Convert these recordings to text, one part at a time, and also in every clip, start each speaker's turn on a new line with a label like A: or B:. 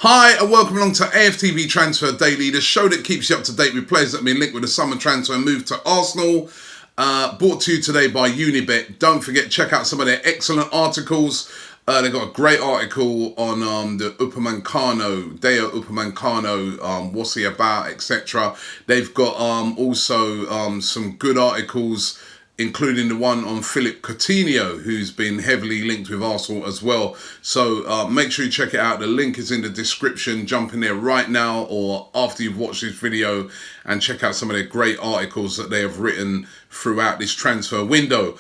A: Hi and welcome along to AFTV Transfer Daily, the show that keeps you up to date with players that have been linked with the summer transfer move to Arsenal. Brought to you today by Unibet. Don't forget, check out some of their excellent articles. They've got a great article on the Upamecano, Deo Upamecano, what's he about, etc. They've got also some good articles, including the one on Philip Coutinho, who's been heavily linked with Arsenal as well. So make sure you check it out. The link is in the description. Jump in there right now or after you've watched this video and check out some of the great articles that they have written throughout this transfer window.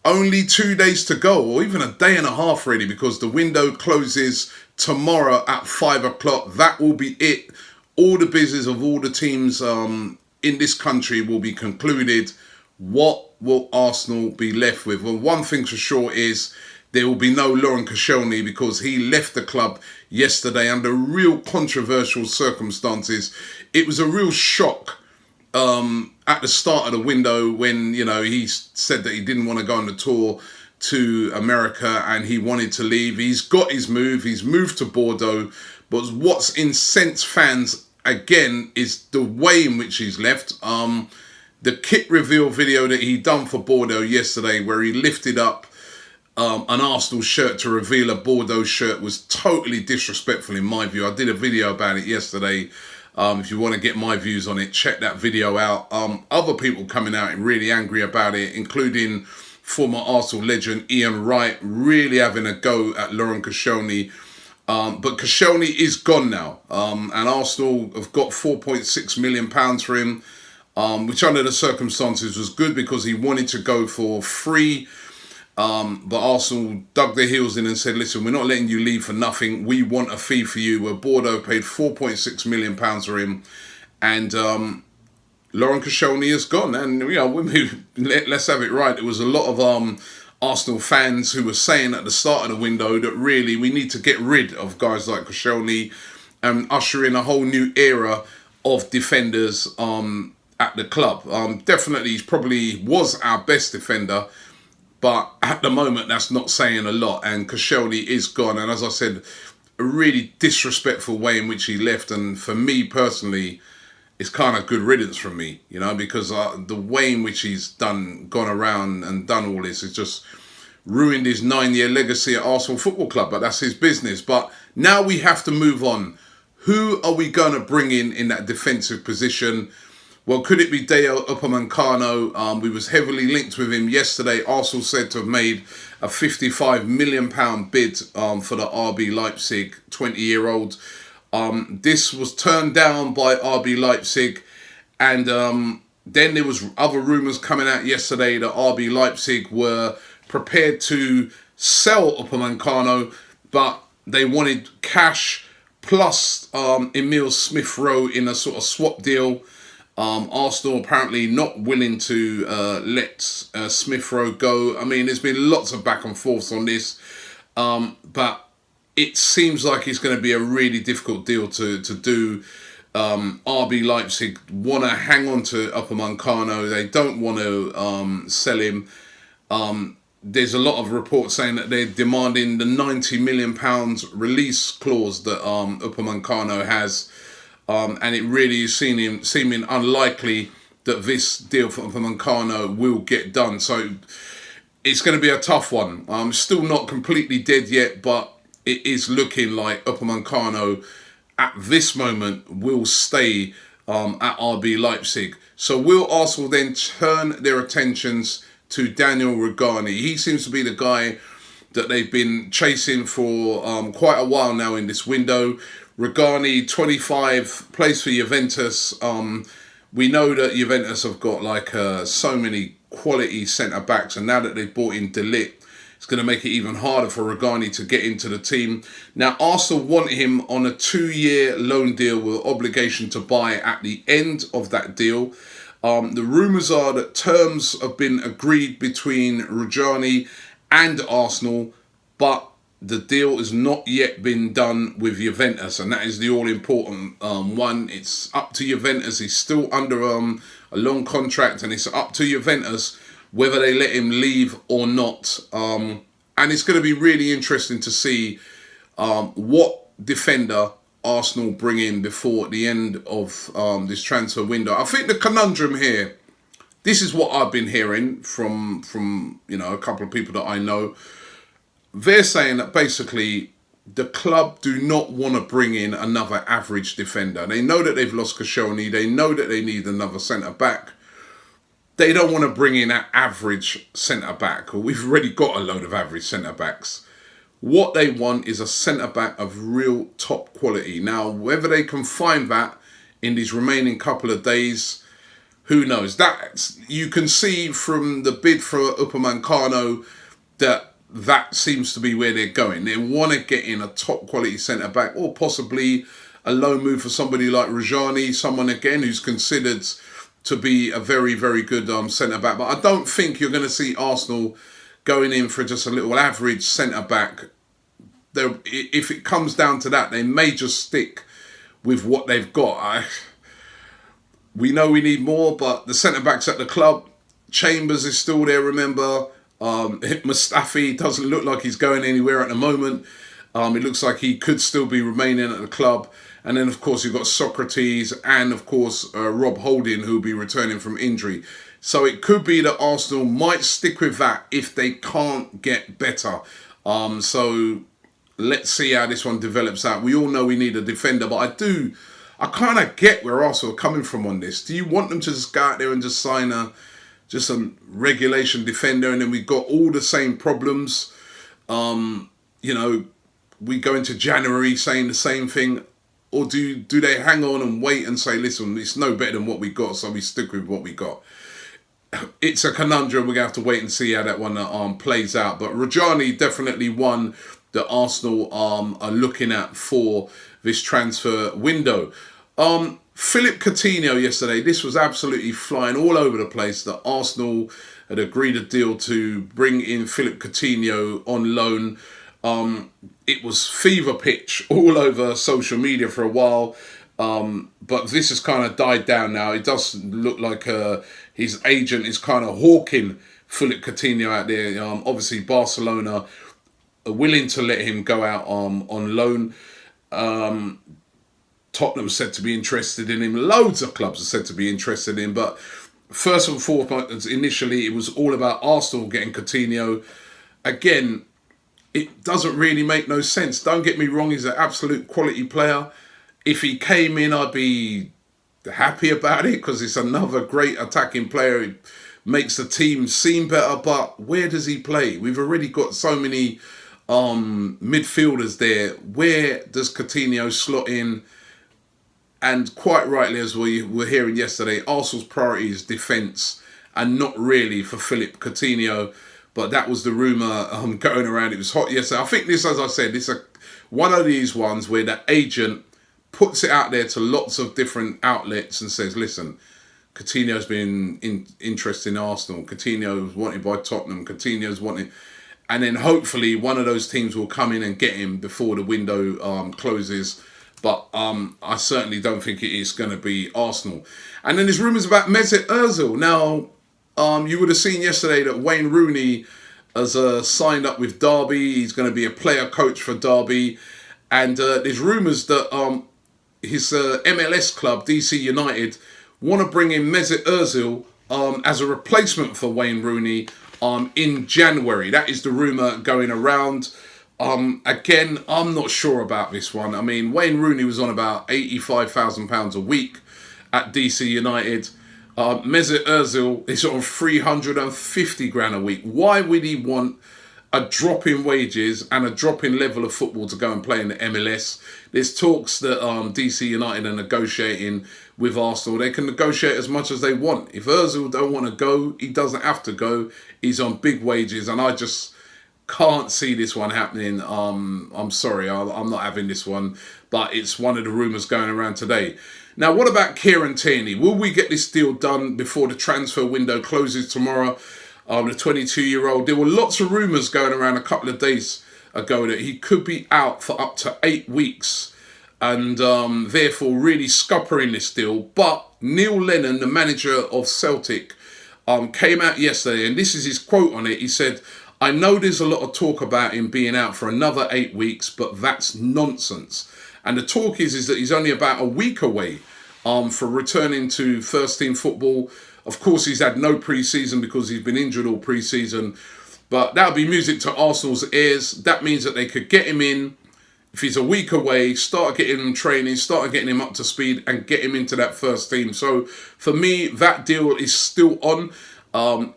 A: Only 2 days to go, or even a day and a half really, because the window closes tomorrow at 5 o'clock. That will be it. All the business of all the teams in this country will be concluded. What will Arsenal be left with? Well, one thing for sure is there will be no Koscielny because he left the club yesterday under real controversial circumstances. It was a real shock at the start of the window when, you know, he said that he didn't want to go on the tour to America and he wanted to leave. He's got his move. He's moved to Bordeaux. But what's incensed fans again is the way in which he's left. The kit reveal video that he done for Bordeaux yesterday, where he lifted up an Arsenal shirt to reveal a Bordeaux shirt, was totally disrespectful in my view. I did a video about it yesterday. If you want to get my views on it, check that video out. Other people coming out really angry about it, including former Arsenal legend Ian Wright, really having a go at Koscielny. But Koscielny is gone now, and Arsenal have got £4.6 million for him, which under the circumstances was good because he wanted to go for free. But Arsenal dug their heels in and said, listen, we're not letting you leave for nothing. We want a fee for you. Where Bordeaux paid £4.6 million for him. And Koscielny is gone. And, you know, let's have it right. There was a lot of Arsenal fans who were saying at the start of the window that really we need to get rid of guys like Koscielny and usher in a whole new era of defenders at the club. Definitely, he probably was our best defender. But at the moment, that's not saying a lot. And Koscielny is gone. And as I said, a really disrespectful way in which he left. And for me personally, it's kind of good riddance from me, you know, because the way in which he's gone around and done all this is just ruined his 9-year legacy at Arsenal Football Club. But that's his business. But now we have to move on. Who are we going to bring in that defensive position? Well, could it be Deo Upamecano? We was heavily linked with him yesterday. Arsenal said to have made a £55 million bid for the RB Leipzig 20-year-old. This was turned down by RB Leipzig. And then there was other rumours coming out yesterday that RB Leipzig were prepared to sell Upamecano, but they wanted cash plus Emile Smith-Rowe in a sort of swap deal. Arsenal apparently not willing to let Smith-Rowe go. I mean, there's been lots of back and forths on this, but it seems like it's going to be a really difficult deal to do. RB Leipzig want to hang on to Upamecano. They don't want to sell him. There's a lot of reports saying that they're demanding the £90 million release clause that Upamecano has. And it really is seeming unlikely that this deal for Upamecano will get done. So it's going to be a tough one. Still not completely dead yet, but it is looking like Upamecano at this moment will stay at RB Leipzig. So will Arsenal then turn their attentions to Daniel Rugani? He seems to be the guy that they've been chasing for quite a while now in this window. Rugani, 25, plays for Juventus. We know that Juventus have got like so many quality centre-backs, and now that they've brought in De Ligt, it's going to make it even harder for Rugani to get into the team. Now, Arsenal want him on a 2-year loan deal with obligation to buy at the end of that deal. The rumours are that terms have been agreed between Rugani and Arsenal, but the deal has not yet been done with Juventus, and that is the all-important one. It's up to Juventus. He's still under a long contract, and it's up to Juventus whether they let him leave or not. And it's going to be really interesting to see what defender Arsenal bring in before the end of this transfer window? I think the conundrum here, this is what I've been hearing from a couple of people that I know. They're saying that basically the club do not want to bring in another average defender. They know that they've lost Koscielny. They know that they need another centre-back. They don't want to bring in an average centre-back. We've already got a load of average centre-backs. What they want is a centre-back of real top quality. Now, whether they can find that in these remaining couple of days, who knows? That you can see from the bid for Upamecano that seems to be where they're going. They want to get in a top quality centre-back, or possibly a loan move for somebody like Rugani, someone again who's considered to be a very, very good centre-back. But I don't think you're going to see Arsenal going in for just a little average centre-back. If it comes down to that, they may just stick with what they've got. We know we need more, but the centre-backs at the club, Chambers is still there, remember. Mustafi doesn't look like he's going anywhere at the moment. It looks like he could still be remaining at the club. And then, of course, you've got Socrates and, of course, Rob Holding, who will be returning from injury. So it could be that Arsenal might stick with that if they can't get better. So let's see how this one develops out. We all know we need a defender, but I kind of get where Arsenal are coming from on this. Do you want them to just go out there and just sign a regulation defender, and then we've got all the same problems? We go into January saying the same thing. Or do they hang on and wait and say, listen, it's no better than what we got, so we stick with what we got? It's a conundrum. We're going to have to wait and see how that one plays out. But Rugani definitely one that Arsenal are looking at for this transfer window. Philip Coutinho yesterday, this was absolutely flying all over the place that Arsenal had agreed a deal to bring in Philip Coutinho on loan. It was fever pitch all over social media for a while, but this has kind of died down now. It does look like his agent is kind of hawking Philip Coutinho out there. Obviously, Barcelona are willing to let him go out on loan. Tottenham said to be interested in him. Loads of clubs are said to be interested in him, but first and foremost, initially, it was all about Arsenal getting Coutinho. Again, it doesn't really make no sense. Don't get me wrong, he's an absolute quality player. If he came in, I'd be happy about it because it's another great attacking player. It makes the team seem better, but where does he play? We've already got so many midfielders there. Where does Coutinho slot in? And quite rightly, as we were hearing yesterday, Arsenal's priority is defence and not really for Philip Coutinho. But that was the rumour going around. It was hot yesterday. I think this, as I said, this is one of these ones where the agent puts it out there to lots of different outlets and says, listen, Coutinho's been interested in Arsenal. Coutinho's wanted by Tottenham. Coutinho's wanted... And then hopefully one of those teams will come in and get him before the window closes. But I certainly don't think it is going to be Arsenal. And then there's rumours about Mesut Ozil. Now... you would have seen yesterday that Wayne Rooney has signed up with Derby. He's going to be a player coach for Derby. And there's rumours that his MLS club, DC United, want to bring in Mesut Ozil as a replacement for Wayne Rooney in January. That is the rumour going around. Again, I'm not sure about this one. I mean, Wayne Rooney was on about £85,000 a week at DC United. Mesut Ozil is on 350 grand a week. Why would he want a drop in wages and a drop in level of football to go and play in the MLS? There's talks that DC United are negotiating with Arsenal. They can negotiate as much as they want. If Ozil don't want to go, he doesn't have to go. He's on big wages, and I just can't see this one happening. I'm sorry, I'm not having this one, but it's one of the rumours going around today. Now, what about Kieran Tierney? Will we get this deal done before the transfer window closes tomorrow? The 22-year-old. There were lots of rumours going around a couple of days ago that he could be out for up to 8 weeks and therefore really scuppering this deal. But Neil Lennon, the manager of Celtic, came out yesterday, and this is his quote on it. He said, I know there's a lot of talk about him being out for another 8 weeks, but that's nonsense. And the talk is that he's only about a week away for returning to first team football. Of course, he's had no pre-season because he's been injured all pre-season. But that would be music to Arsenal's ears. That means that they could get him in if he's a week away, start getting him training, start getting him up to speed and get him into that first team. So for me, that deal is still on.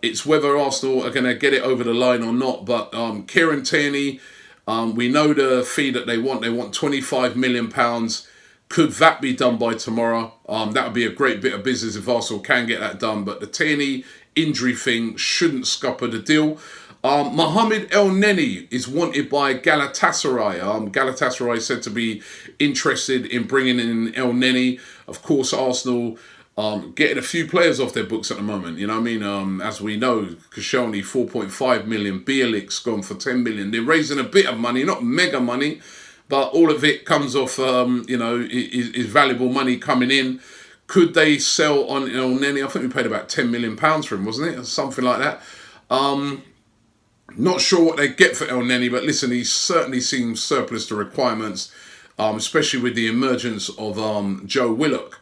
A: It's whether Arsenal are going to get it over the line or not. But Kieran Tierney, we know the fee that they want. They want £25 million. Could that be done by tomorrow? That would be a great bit of business if Arsenal can get that done. But the Tierney injury thing shouldn't scupper the deal. Mohamed Elneny is wanted by Galatasaray. Galatasaray is said to be interested in bringing in Elneny. Of course, Arsenal getting a few players off their books at the moment. You know what I mean? As we know, Koscielny 4.5 million, Willock's gone for 10 million. They're raising a bit of money, not mega money, but all of it comes off, is valuable money coming in. Could they sell on Elneny? I think we paid about £10 million for him, wasn't it? Something like that. Not sure what they get for Elneny, but listen, he certainly seems surplus to requirements, especially with the emergence of Joe Willock.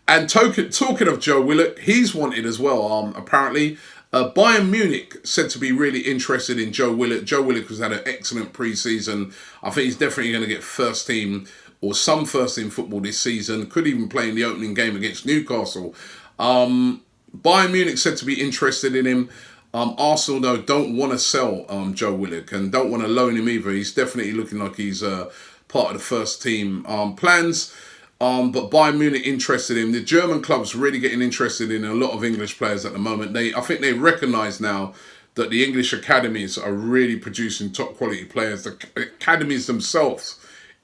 A: And talking of Joe Willock, he's wanted as well, apparently. Bayern Munich said to be really interested in Joe Willock. Joe Willock has had an excellent pre-season. I think he's definitely going to get first team or some first team football this season. Could even play in the opening game against Newcastle. Bayern Munich said to be interested in him. Arsenal, though, don't want to sell Joe Willock and don't want to loan him either. He's definitely looking like he's part of the first team plans. But Bayern Munich interested in him. The German club's really getting interested in a lot of English players at the moment. I think they recognise now that the English academies are really producing top quality players. The academies themselves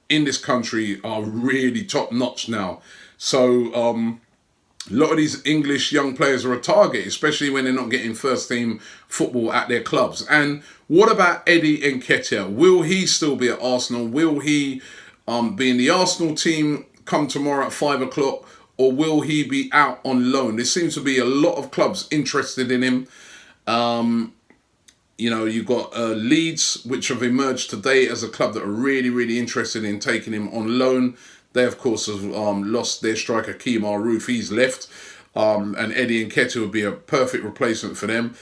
A: in this country are really top notch now. So a lot of these English young players are a target, especially when they're not getting first team football at their clubs. And what about Eddie Nketiah? Will he still be at Arsenal? Will he be in the Arsenal team come tomorrow at 5 o'clock, or will he be out on loan? There seems to be a lot of clubs interested in him. You've got Leeds, which have emerged today as a club that are really, really interested in taking him on loan. They, of course, have lost their striker, Kemar Roof. He's left. And Eddie Nketiah would be a perfect replacement for them.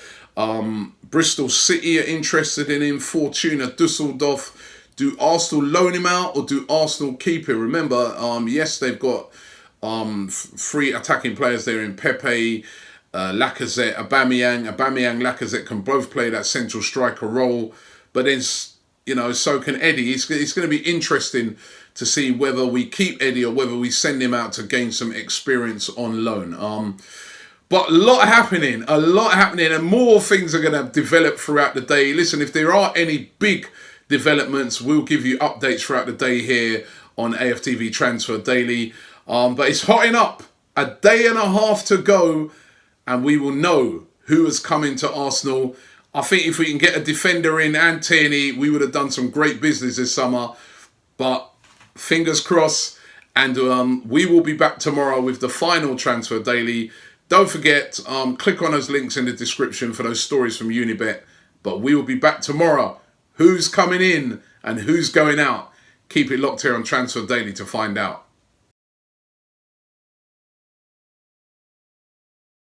A: Bristol City are interested in him. Fortuna Dusseldorf. Do Arsenal loan him out or do Arsenal keep him? Remember, yes, they've got 3 attacking players there in Pepe, Lacazette, Aubameyang. Lacazette can both play that central striker role. But then, so can Eddie. It's going to be interesting to see whether we keep Eddie or whether we send him out to gain some experience on loan. But a lot happening, and more things are going to develop throughout the day. Listen, if there are any big developments, we'll give you updates throughout the day here on AFTV Transfer Daily. But it's hotting up. A day and a half to go, and we will know who has come into Arsenal. I think if we can get a defender in and Tierney, we would have done some great business this summer. But fingers crossed, and we will be back tomorrow with the final Transfer Daily. Don't forget, click on those links in the description for those stories from Unibet. But we will be back tomorrow. Who's coming in and who's going out? Keep it locked here on Transfer Daily to find out.